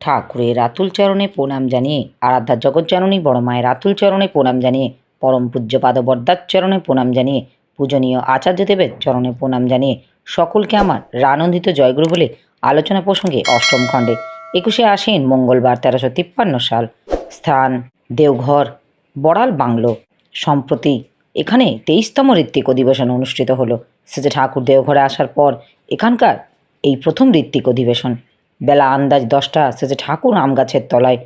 ঠাকুরের আতুল চরণে প্রণাম জানিয়ে, আরাধ্যা জগজ্জননী বড় মায়ের আতুল চরণে প্রণাম জানিয়ে, পরম পূজ্যপাদ বরদার চরণে প্রণাম জানিয়ে, পূজনীয় আচার্যদেবের চরণে প্রণাম জানিয়ে সকলকে আমার রানন্দিত জয়গুরু বলে আলোচনা প্রসঙ্গে অষ্টম খণ্ডে 21শে আশ্বিন মঙ্গলবার 1353 সাল। স্থান দেওঘর, বড়াল বাংলো। সম্প্রতি এখানে 23তম ঋত্বিক অধিবেশন অনুষ্ঠিত হলো। শ্রী ঠাকুর দেওঘরে আসার পর এখানকার এই প্রথম ঋত্বিক অধিবেশন। বেলা আন্দাজ 10টা। শ্রী ঠাকুর আম গাছের তলায়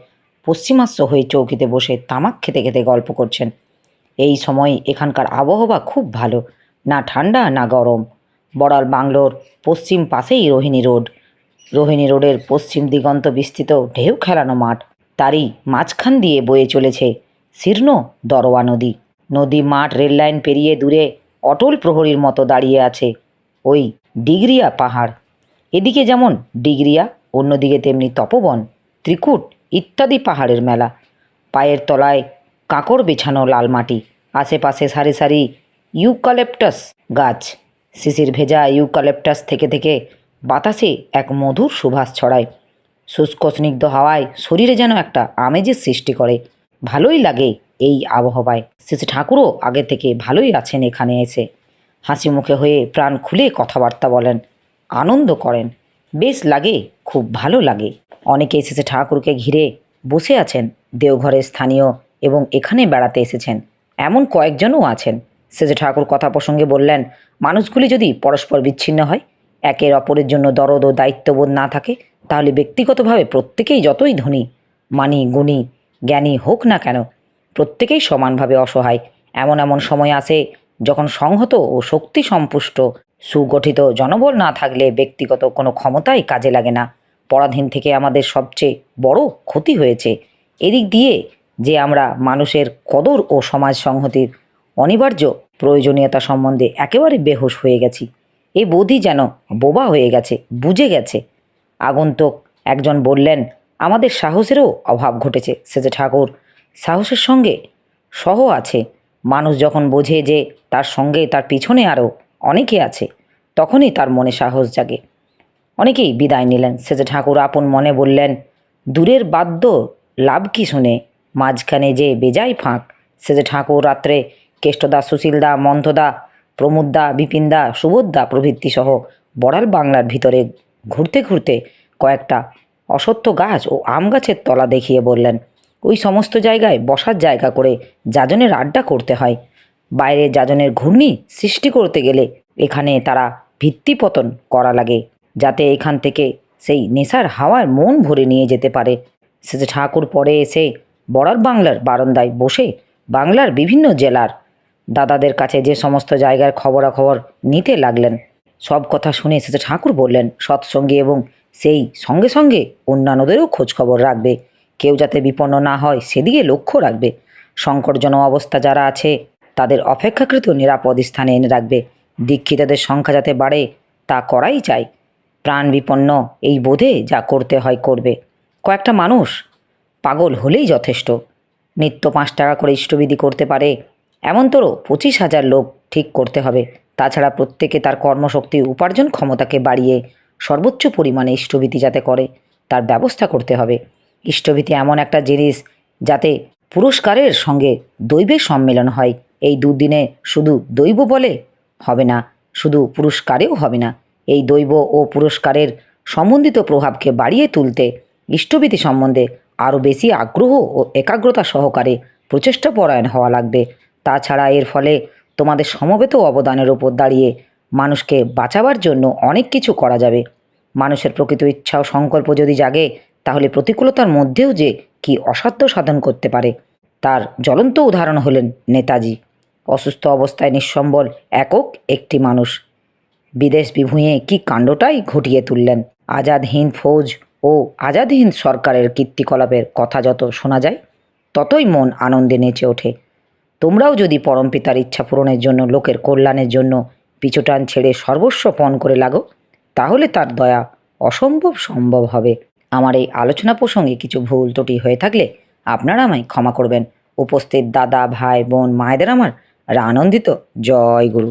পশ্চিমাস্য হয়ে চৌকিতে বসে তামাক খেতে খেতে গল্প করছেন। এই সময় এখানকার আবহাওয়া খুব ভালো, না ঠান্ডা না গরম। বড়াল বাংলোর পশ্চিম পাশেই রোহিণী রোড। রোহিণী রোডের পশ্চিম দিগন্ত বিস্তৃত ঢেউ খেলানো মাঠ, তারই মাঝখান দিয়ে বয়ে চলেছে শীর্ণ দরোয়া নদী। নদী, মাঠ, রেললাইন পেরিয়ে দূরে অটল প্রহরীর মতো দাঁড়িয়ে আছে ওই ডিগরিয়া পাহাড়। এদিকে যেমন ডিগরিয়া, অন্যদিকে তেমনি তপবন, ত্রিকুট ইত্যাদি পাহাড়ের মেলা। পায়ের তলায় কাঁকড় বিছানো লাল মাটি, আশেপাশে সারি সারি ইউক্যালিপটাস গাছ। শিশির ভেজা ইউক্যালিপটাস থেকে থেকে বাতাসে এক মধুর সুবাস ছড়ায়। শুষ্ক স্নিগ্ধ হাওয়ায় শরীরে যেন একটা আমেজের সৃষ্টি করে। ভালোই লাগে এই আবহাওয়ায়। শ্রী ঠাকুরও আগে থেকে ভালোই আছেন এখানে এসে। হাসি মুখে হয়ে প্রাণ খুলে কথাবার্তা বলেন, আনন্দ করেন। বেশ লাগে, খুব ভালো লাগে। অনেকে এসেছে ঠাকুরকে ঘিরে বসে আছেন, দেওঘরের স্থানীয় এবং এখানে বেড়াতে এসেছেন এমন কয়েকজনও আছেন। শ্রী ঠাকুর কথা প্রসঙ্গে বললেন, মানুষগুলি যদি পরস্পর বিচ্ছিন্ন হয়, একের অপরের জন্য দরদ ও দায়িত্ববোধ না থাকে, তাহলে ব্যক্তিগতভাবে প্রত্যেকেই যতই ধনী, মানি, গুণী, জ্ঞানী হোক না কেন, প্রত্যেকেই সমানভাবে অসহায়। এমন এমন সময় আসে যখন সংহত ও শক্তি সম্পুষ্ট সুগঠিত জনবল না থাকলে ব্যক্তিগত কোনো ক্ষমতাই কাজে লাগে না। পরাধীন থেকে আমাদের সবচেয়ে বড় ক্ষতি হয়েছে। এদিক দিয়ে যে আমরা মানুষের কদর ও সমাজ সংহতির অনিবার্য প্রয়োজনীয়তা সম্বন্ধে একেবারে বেহুশ হয়ে গেছি। এই বোধই যেন বোবা হয়ে গেছে, বুঝে গেছে। আগন্তুক একজন বললেন, আমাদের সাহসেরও অভাব ঘটেছে। শ্রী ঠাকুর সাহসের সঙ্গে সহ আছে। মানুষ যখন বোঝে যে তার সঙ্গে তার পিছনে আরও অনেকে আছে, তখনই তার মনে সাহস জাগে। অনেকেই বিদায় নিলেন। শ্রী ঠাকুর আপন মনে বললেন, দূরের বাদ্য লাভ কি শুনে, মাঝখানে যে বেজায় ফাঁক। শ্রী ঠাকুর রাত্রে কেষ্টদা, সুশীলদা, মন্থদা, প্রমোদদা, বিপিনদা, সুবোধদা প্রভৃতি সহ বড়াল বাংলার ভিতরে ঘুরতে ঘুরতে কয়েকটা অশ্বত্থ গাছ ও আম গাছের তলা দেখিয়ে বললেন, ওই সমস্ত জায়গায় বসার জায়গা করে যাজনের আড্ডা করতে হয়। বাইরে যাজনের ঘূর্ণি সৃষ্টি করতে গেলে এখানে তারা ভিত্তিপতন করা লাগে, যাতে এখান থেকে সেই নেশার হাওয়ার মন ভরে নিয়ে যেতে পারে। শ্রী ঠাকুর পরে এসে বড়াল বাংলার বারান্দায় বসে বাংলার বিভিন্ন জেলার দাদাদের কাছে যে সমস্ত জায়গার খবরাখবর নিতে লাগলেন। সব কথা শুনে শ্রী ঠাকুর বললেন, সৎসঙ্গী এবং সেই সঙ্গে সঙ্গে অন্যান্যদেরও খোঁজখবর রাখবে। কেউ যাতে বিপন্ন না হয় সেদিকে লক্ষ্য রাখবে। সংকটজনক অবস্থা যারা আছে তাদের অপেক্ষাকৃত নিরাপদ স্থানে এনে রাখবে। দীক্ষিতদের সংখ্যা যাতে বাড়ে তা করাই চাই। প্রাণ বিপন্ন এই বোধে যা করতে হয় করবে। কয়েকটা মানুষ পাগল হলেই যথেষ্ট। নিত্য 5 টাকা করে ইষ্টবিধি করতে পারে এমনতরো 25,000 লোক ঠিক করতে হবে। তাছাড়া প্রত্যেকে তার কর্মশক্তি উপার্জন ক্ষমতাকে বাড়িয়ে সর্বোচ্চ পরিমাণে ইষ্টবিধি যাতে করে তার ব্যবস্থা করতে হবে। ইষ্টবিধি এমন একটা জিনিস যাতে পুরস্কারের সঙ্গে দৈবের সম্মেলন হয়। এই দুদিনে শুধু দৈব বলে হবে না, শুধু পুরস্কারেও হবে না। এই দৈব ও পুরস্কারের সম্বন্ধিত প্রভাবকে বাড়িয়ে তুলতে ইষ্টবিধি সম্বন্ধে আরও বেশি আগ্রহ ও একাগ্রতা সহকারে প্রচেষ্টাপরায়ণ হওয়া লাগবে। তাছাড়া এর ফলে তোমাদের সমবেত অবদানের ওপর দাঁড়িয়ে মানুষকে বাঁচাবার জন্য অনেক কিছু করা যাবে। মানুষের প্রকৃত ইচ্ছা ও সংকল্প যদি জাগে, তাহলে প্রতিকূলতার মধ্যেও যে কি অসাধ্য সাধন করতে পারে তার জ্বলন্ত উদাহরণ হলেন নেতাজি। অসুস্থ অবস্থায় নিঃসম্বল একক একটি মানুষ বিদেশ বিভুঁইয়ে কি কাণ্ডটাই ঘটিয়ে তুললেন। আজাদ হিন্দ ফৌজ ও আজাদ হিন্দ সরকারের কীর্তিকলাপের কথা যত শোনা যায়, ততই মন আনন্দে নেচে ওঠে। তোমরাও যদি পরমপিতার ইচ্ছা পূরণের জন্য, লোকের কল্যাণের জন্য পিছুটান ছেড়ে সর্বস্ব পণ করে লাগো, তাহলে তার দয়া অসম্ভব সম্ভব হবে। আমার এই আলোচনা প্রসঙ্গে কিছু ভুল ত্রুটি হয়ে থাকলে আপনারা আমায় ক্ষমা করবেন। উপস্থিত দাদা, ভাই, বোন, মায়েদের আমার আনন্দিত জয় গুরু।